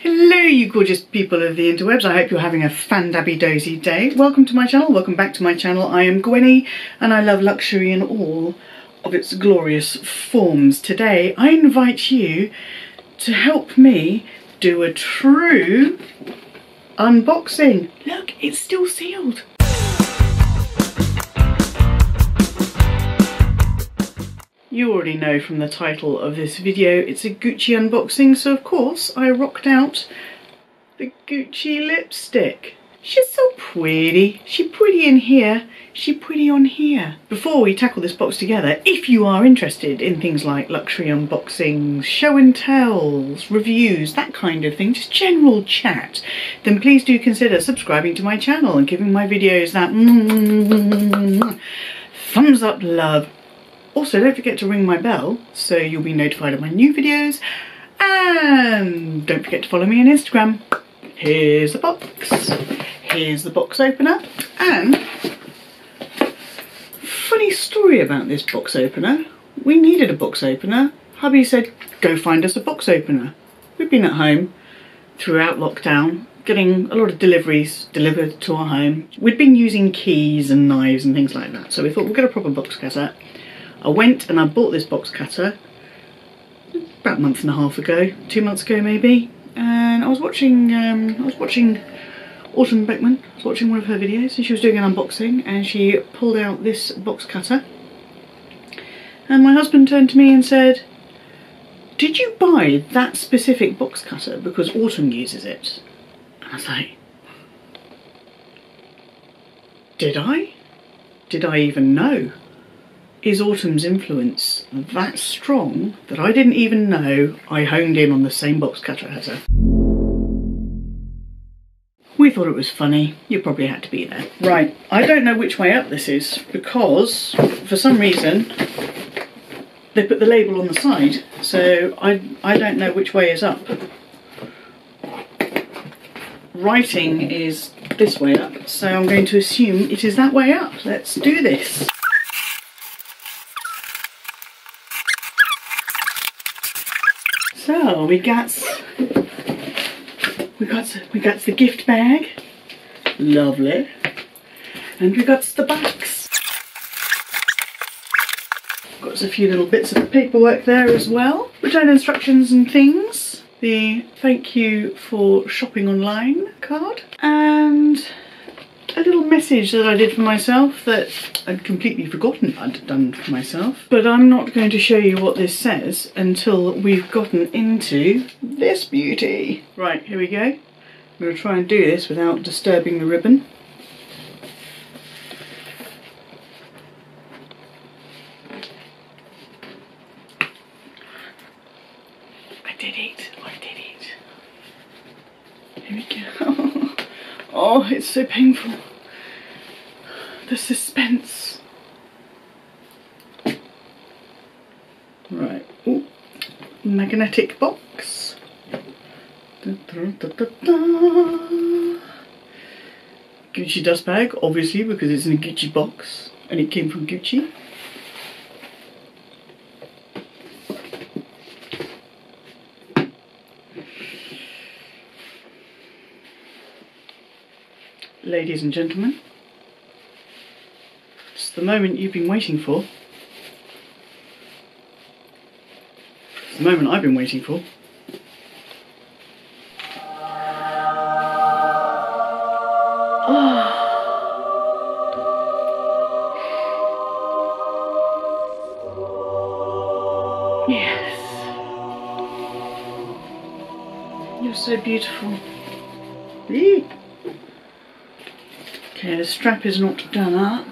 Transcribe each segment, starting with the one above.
Hello you gorgeous people of the interwebs, I hope you're having a fandabby-dozy day. Welcome to my channel, welcome back to my channel. I am Gwenny and I love luxury in all of its glorious forms. Today I invite you to help me do a true unboxing. Look, it's still sealed. You already know from the title of this video, it's a Gucci unboxing, so of course I rocked out the Gucci lipstick. She's so pretty. She's pretty in here, she's pretty on here. Before we tackle this box together, if you are interested in things like luxury unboxings, show and tells, reviews, that kind of thing, just general chat, then please do consider subscribing to my channel and giving my videos that thumbs up love. Also, don't forget to ring my bell so you'll be notified of my new videos, and don't forget to follow me on Instagram. Here's the box. Here's the box opener, and funny story about this box opener. We needed a box opener. Hubby said, go find us a box opener. We've been at home throughout lockdown, getting a lot of deliveries delivered to our home. We'd been using keys and knives and things like that, so we thought we'll get a proper box cutter. I went and I bought this box cutter about a month and a half ago, 2 months ago maybe, and I was watching Autumn Beckman. I was watching one of her videos and she was doing an unboxing and she pulled out this box cutter, and my husband turned to me and said, did you buy that specific box cutter because Autumn uses it? And I was like, did I? Did I even know? Is Autumn's influence that strong that I didn't even know I honed in on the same box cutter as her? We thought it was funny. You probably had to be there. Right, I don't know which way up this is because for some reason they put the label on the side, so I don't know which way is up. Writing is this way up, so I'm going to assume it is that way up. Let's do this. So we got the gift bag, lovely, and we got the box. Got a few little bits of paperwork there as well, return instructions and things, the thank you for shopping online card, and a little message that I did for myself that I'd completely forgotten I'd done for myself. But I'm not going to show you what this says until we've gotten into this beauty. Right, here we go. I'm going to try and do this without disturbing the ribbon. I did it. I did it. Here we go. Oh, it's so painful. The suspense. Right. Ooh. Magnetic box. Da, da, da, da, da. Gucci dust bag, obviously, because it's in a Gucci box and it came from Gucci. Ladies and gentlemen, it's the moment you've been waiting for. It's the moment I've been waiting for. Oh. Yes. You're so beautiful. Eee. Okay, the strap is not done up.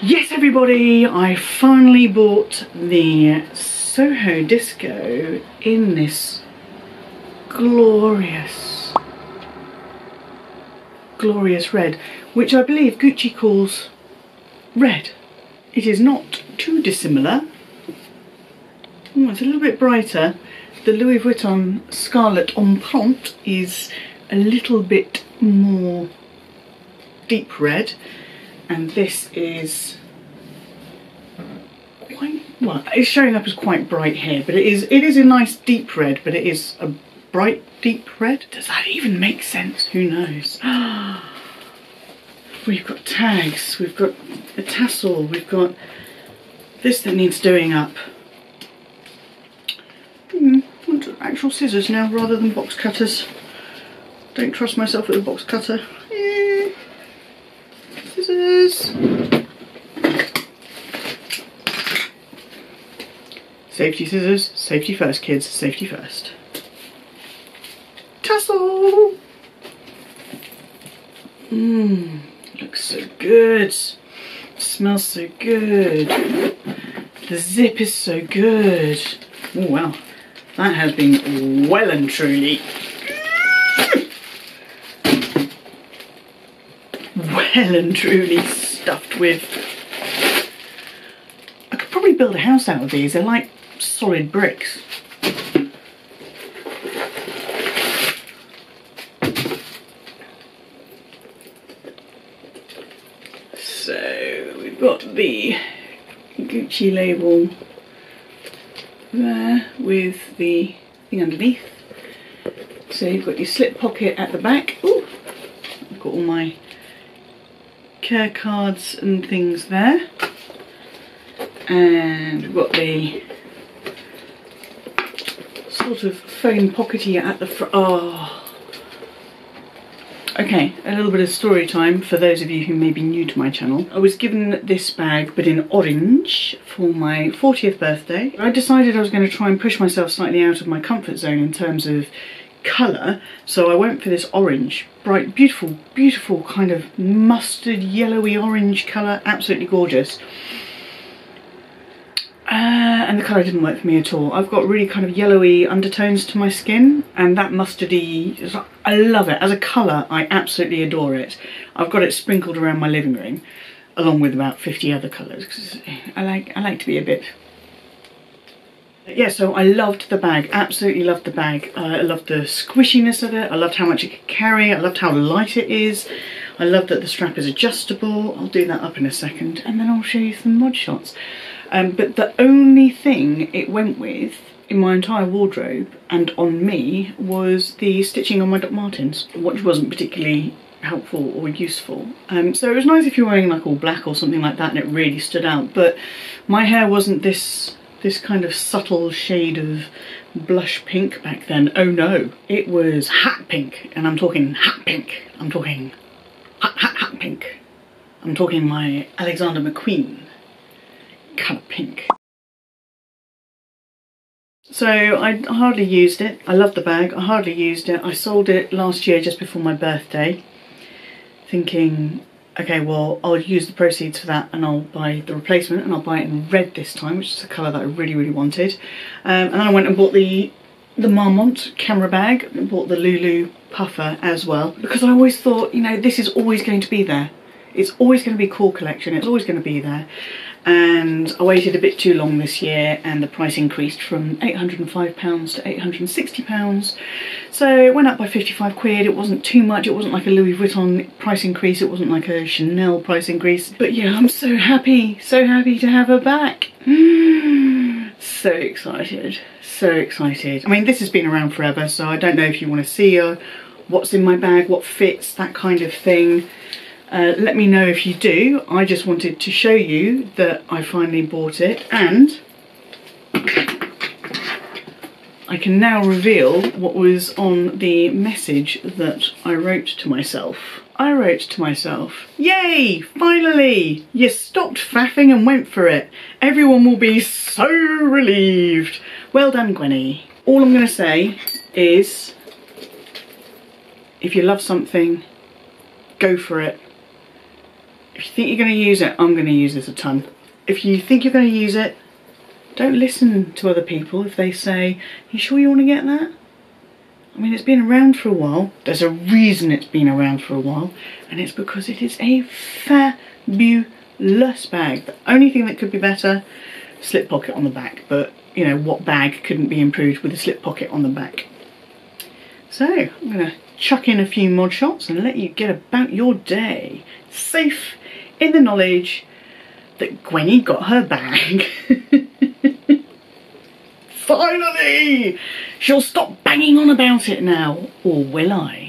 Yes, everybody, I finally bought the SOHO Disco in this glorious red, which I believe Gucci calls red. It is not too dissimilar. Oh, it's a little bit brighter. The Louis Vuitton Scarlet Empreinte is a little bit more deep red, and this is quite well, it's showing up as quite bright here, but it is a nice deep red, but it is a bright deep red. Does that even make sense? Who knows? We've got tags, we've got a tassel, we've got this that needs doing up. I want actual scissors now rather than box cutters. Don't trust myself with a box cutter. Scissors. Safety scissors, safety first kids, safety first. Tassel! Looks so good. Smells so good. The zip is so good. Oh wow, that has been well and truly stuffed with. I could probably build a house out of these. They're like solid bricks. So we've got the Gucci label there with the thing underneath. So you've got your slip pocket at the back. Ooh, I've got all my care cards and things there. And we've got the sort of foam pockety at the front. Oh. Okay, a little bit of story time for those of you who may be new to my channel. I was given this bag, but in orange, for my 40th birthday. I decided I was going to try and push myself slightly out of my comfort zone in terms of colour, so I went for this orange. Bright, beautiful, beautiful kind of mustard, yellowy orange colour, absolutely gorgeous. And the colour didn't work for me at all. I've got really kind of yellowy undertones to my skin, and that mustardy, I love it. As a colour, I absolutely adore it. I've got it sprinkled around my living room, along with about 50 other colours, because I like to be a bit... Yeah, so I loved the bag, absolutely loved the bag. I loved the squishiness of it, I loved how much it could carry, I loved how light it is. I love that the strap is adjustable. I'll do that up in a second, and then I'll show you some mod shots. But the only thing it went with in my entire wardrobe and on me was the stitching on my Doc Martens, which wasn't particularly helpful or useful. So it was nice if you're wearing like all black or something like that and it really stood out, but my hair wasn't this kind of subtle shade of blush pink back then. Oh no, it was hat pink, and I'm talking hat pink. I'm talking hat pink. I'm talking my Alexander McQueen colour pink. So I hardly used it. I love the bag. I hardly used it. I sold it last year just before my birthday, thinking, okay, well, I'll use the proceeds for that and I'll buy the replacement, and I'll buy it in red this time, which is a colour that I really, really wanted. And then I went and bought the Marmont camera bag and bought the Lulu puffer as well, because I always thought, you know, this is always going to be there. It's always going to be a cool collection. It's always going to be there. And I waited a bit too long this year, and the price increased from £805 to £860. So it went up by 55 quid. It wasn't too much. It wasn't like a Louis Vuitton price increase. It wasn't like a Chanel price increase. But yeah, I'm so happy to have her back. So excited, so excited. I mean, this has been around forever, so I don't know if you want to see her, what's in my bag, what fits, that kind of thing. Let me know if you do. I just wanted to show you that I finally bought it, and I can now reveal what was on the message that I wrote to myself. I wrote to myself, yay, finally, you stopped faffing and went for it. Everyone will be so relieved. Well done, Gwenny. All I'm going to say is, if you love something, go for it. If you think you're going to use it, I'm going to use this a ton. If you think you're going to use it, don't listen to other people if they say, you sure you want to get that? I mean, it's been around for a while. There's a reason it's been around for a while, and it's because it is a fabulous bag. The only thing that could be better, slip pocket on the back, but you know, what bag couldn't be improved with a slip pocket on the back? So I'm going to chuck in a few mod shots and let you get about your day, safe in the knowledge that Gwenny got her bag. Finally! She'll stop banging on about it now, or will I?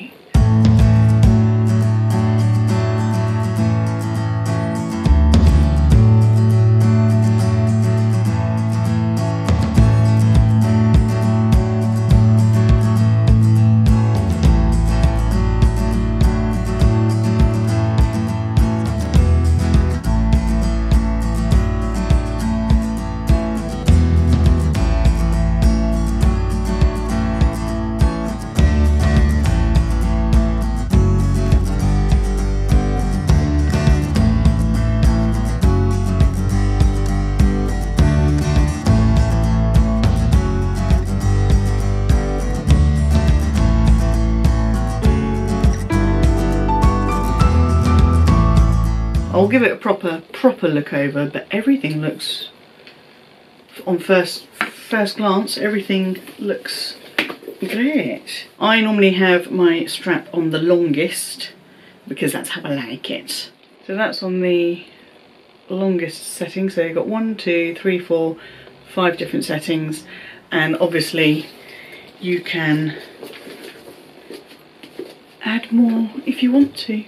I'll give it a proper look over, but everything looks, on first glance, everything looks great. I normally have my strap on the longest because that's how I like it. So that's on the longest setting. So you've got 1, 2, 3, 4, 5 different settings, and obviously you can add more if you want to.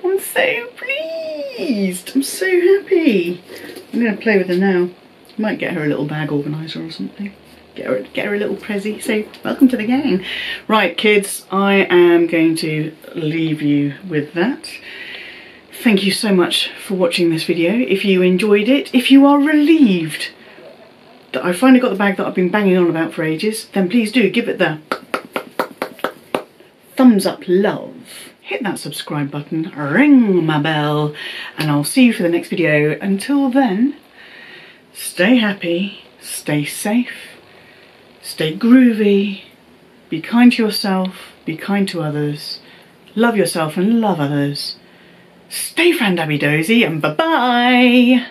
I'm so pleased. I'm so happy. I'm going to play with her now. Might get her a little bag organiser or something. Get her a little prezzy. So welcome to the gang. Right, kids, I am going to leave you with that. Thank you so much for watching this video. If you enjoyed it, if you are relieved that I finally got the bag that I've been banging on about for ages, then please do give it the thumbs up love. Hit that subscribe button, ring my bell, and I'll see you for the next video. Until then, stay happy, stay safe, stay groovy, be kind to yourself, be kind to others, love yourself and love others. Stay Frandabby Dozy, and bye-bye!